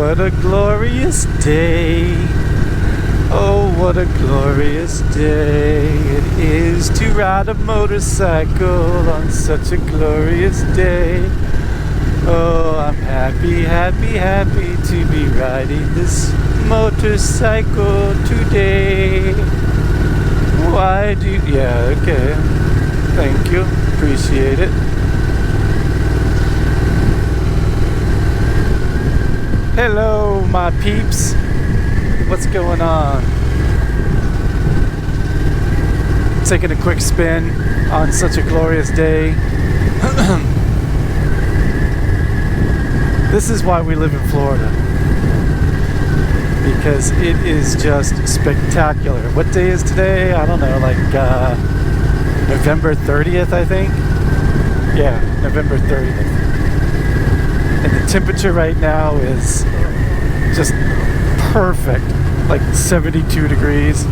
what a glorious day. Oh, what a glorious day it is to ride a motorcycle on such a glorious day. Oh, I'm happy, happy, happy to be riding this motorcycle today. Why do you... Yeah, okay. Thank you. Appreciate it. Hello, my peeps. What's going on? Taking a quick spin on such a glorious day. This is why we live in Florida. Because it is just spectacular. What day is today? I don't know, like November 30th, I think? Yeah, November 30th. And the temperature right now is just perfect, like 72 degrees.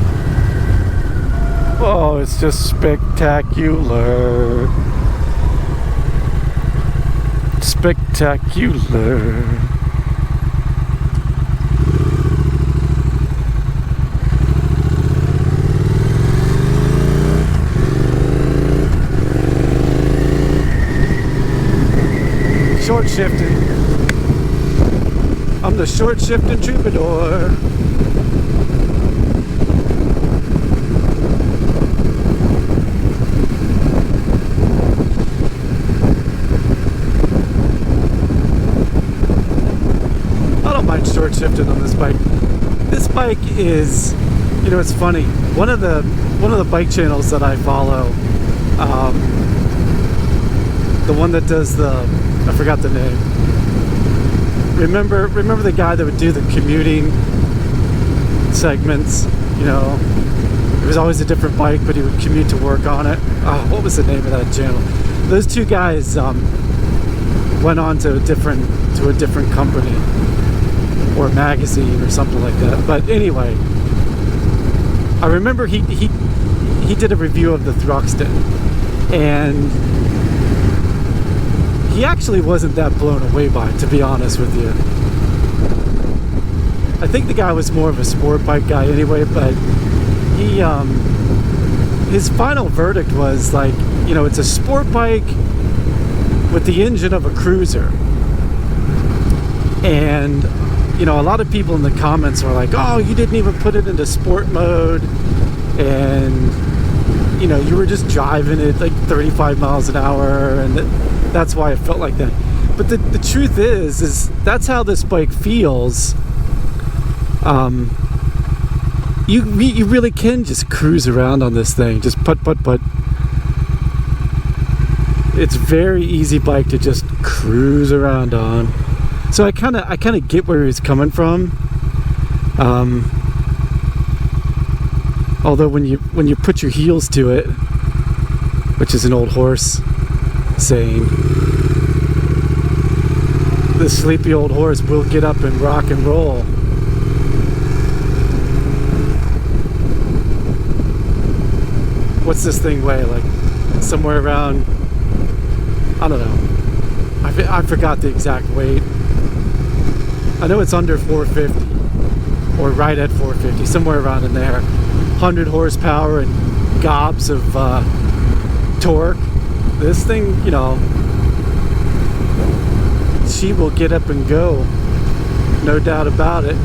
Oh, it's just spectacular. Spectacular. Short shifting. I'm the short shifting troubadour. I don't mind short shifting on this bike. This bike is, you know, it's funny. One of the bike channels that I follow, the one that does I forgot the name. Remember the guy that would do the commuting segments? You know, it was always a different bike, but he would commute to work on it. Oh, what was the name of that channel? Those two guys went on to a different company or magazine or something like that. But anyway, I remember he did a review of the Thruxton, and he actually wasn't that blown away by it, to be honest with you. I think the guy was more of a sport bike guy anyway, but he, his final verdict was like, you know, it's a sport bike with the engine of a cruiser. And, you know, a lot of people in the comments were like, oh, you didn't even put it into sport mode. And, you know, you were just driving it like 35 miles an hour, and that's why it felt like that. But the truth is that's how this bike feels. You really can just cruise around on this thing, just put. It's very easy bike to just cruise around on. So I kind of get where he's coming from. Although when you put your heels to it, which is an old horse saying, the sleepy old horse will get up and rock and roll. What's this thing weigh? Like somewhere around, I don't know, I forgot the exact weight. I know it's under 450 or right at 450, somewhere around in there. 100 horsepower and gobs of torque. This thing, you know, she will get up and go, no doubt about it.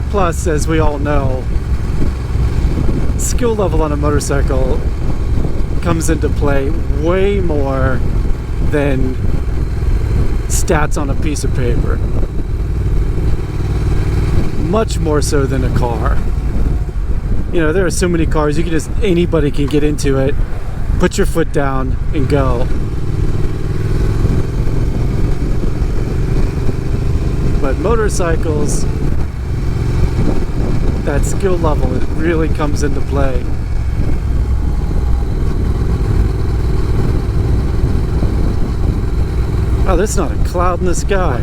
Plus, as we all know, skill level on a motorcycle comes into play way more than stats on a piece of paper. Much more so than a car. You know, there are so many cars, anybody can get into it, put your foot down and go. But motorcycles, that skill level, it really comes into play. Oh, there's not a cloud in the sky.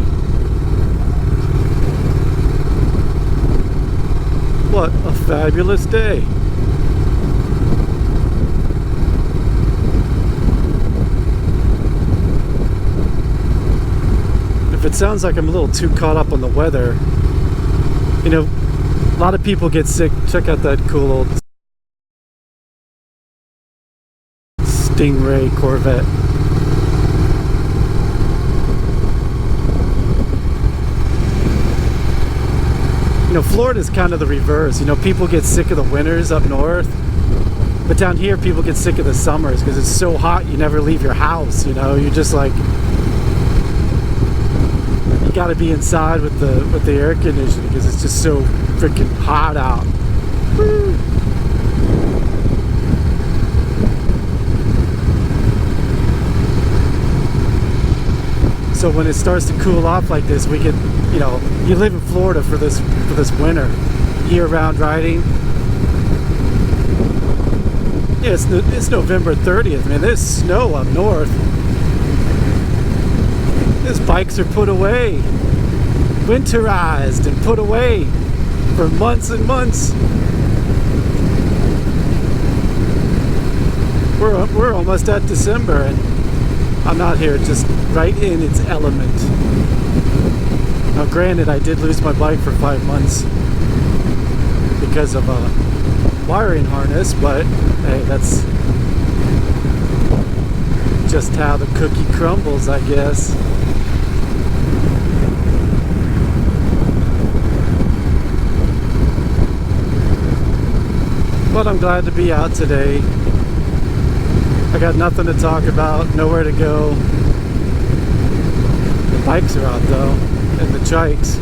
What a fabulous day. if it sounds like I'm a little too caught up on the weather, you know, a lot of people get sick. Check out that cool old Stingray Corvette. You know, Florida's kind of the reverse. You know, people get sick of the winters up north, but down here people get sick of the summers because it's so hot you never leave your house. You know, you're just like, you got to be inside with the air conditioning because it's just so freaking hot out. Woo. So when it starts to cool off like this, we get, you know, you live in Florida for this winter, year-round riding. Yeah, it's November 30th, man. There's snow up north. These bikes are put away, winterized and put away for months and months. We're almost at December, and I'm out here just right in its element. Now granted, I did lose my bike for 5 months because of a wiring harness, but hey, that's just how the cookie crumbles, I guess. But I'm glad to be out today. I got nothing to talk about, nowhere to go. The bikes are out though, and the trikes.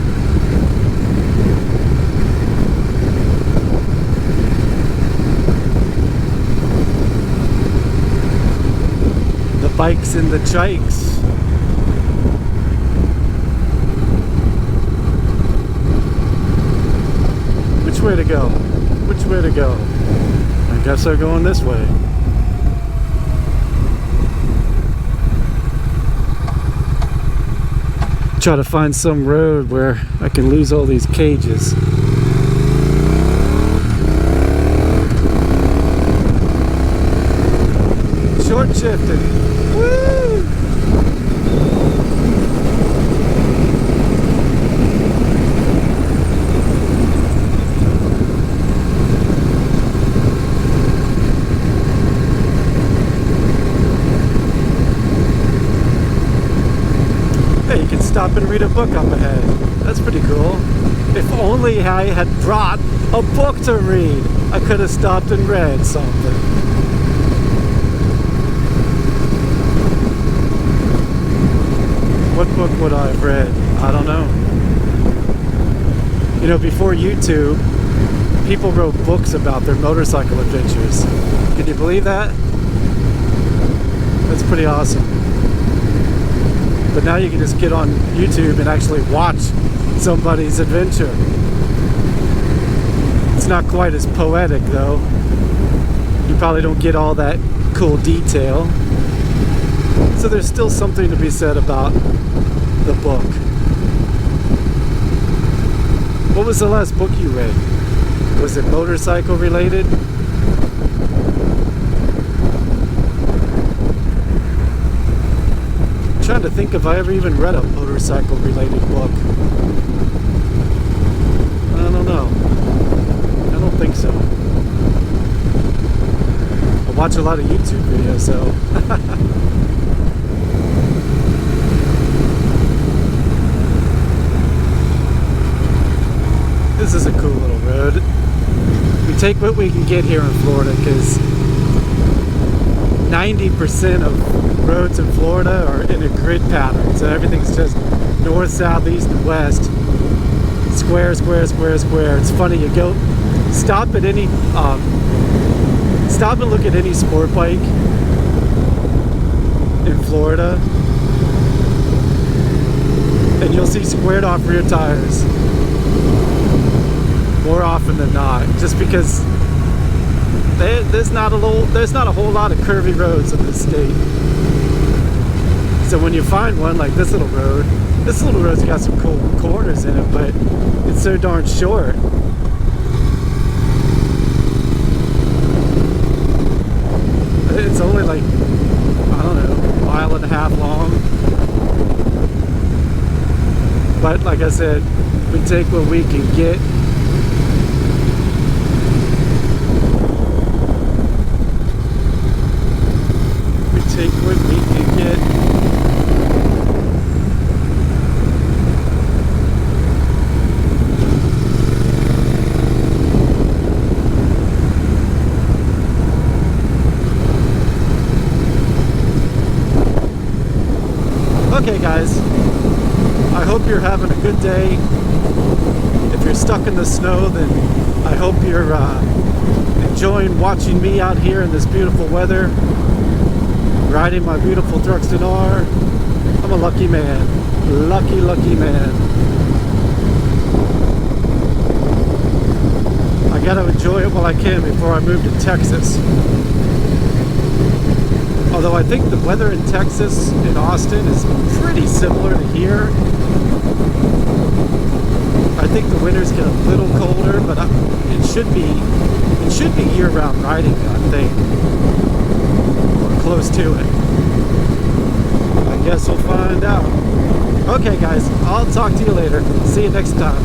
The bikes and the trikes. Which way to go? Which way to go? I guess I'm going this way. Try to find some road where I can lose all these cages. Short shifting. Woo! You can stop and read a book up ahead. That's pretty cool. If only I had brought a book to read, I could have stopped and read something. What book would I have read? I don't know. You know, before YouTube, people wrote books about their motorcycle adventures. Can you believe that? That's pretty awesome. But now you can just get on YouTube and actually watch somebody's adventure. It's not quite as poetic though. You probably don't get all that cool detail. So there's still something to be said about the book. What was the last book you read? Was it motorcycle related? I'm trying to think if I ever even read a motorcycle related book. I don't know. I don't think so. I watch a lot of YouTube videos, so this is a cool little road. We take what we can get here in Florida because 90% of roads in Florida are in a grid pattern, so everything's just north, south, east, and west. Square, square, square, square. It's funny, you go stop at any stop and look at any sport bike in Florida and you'll see squared off rear tires more often than not, just because there's not a whole lot of curvy roads in this state. So when you find one like this little road's got some cool corners in it, but it's so darn short. It's only like, I don't know, a mile and a half long. I said, we take what we can get. We take what we can get. Okay guys, I hope you're having a good day. If you're stuck in the snow, then I hope you're enjoying watching me out here in this beautiful weather, riding my beautiful Thruxton R. I'm a lucky man. Lucky, lucky man. I gotta enjoy it while I can before I move to Texas. Although I think the weather in Texas, in Austin, is pretty similar to here. I think the winters get a little colder, but it should be year-round riding, I think, or close to it. I guess we'll find out. Okay, guys, I'll talk to you later. See you next time.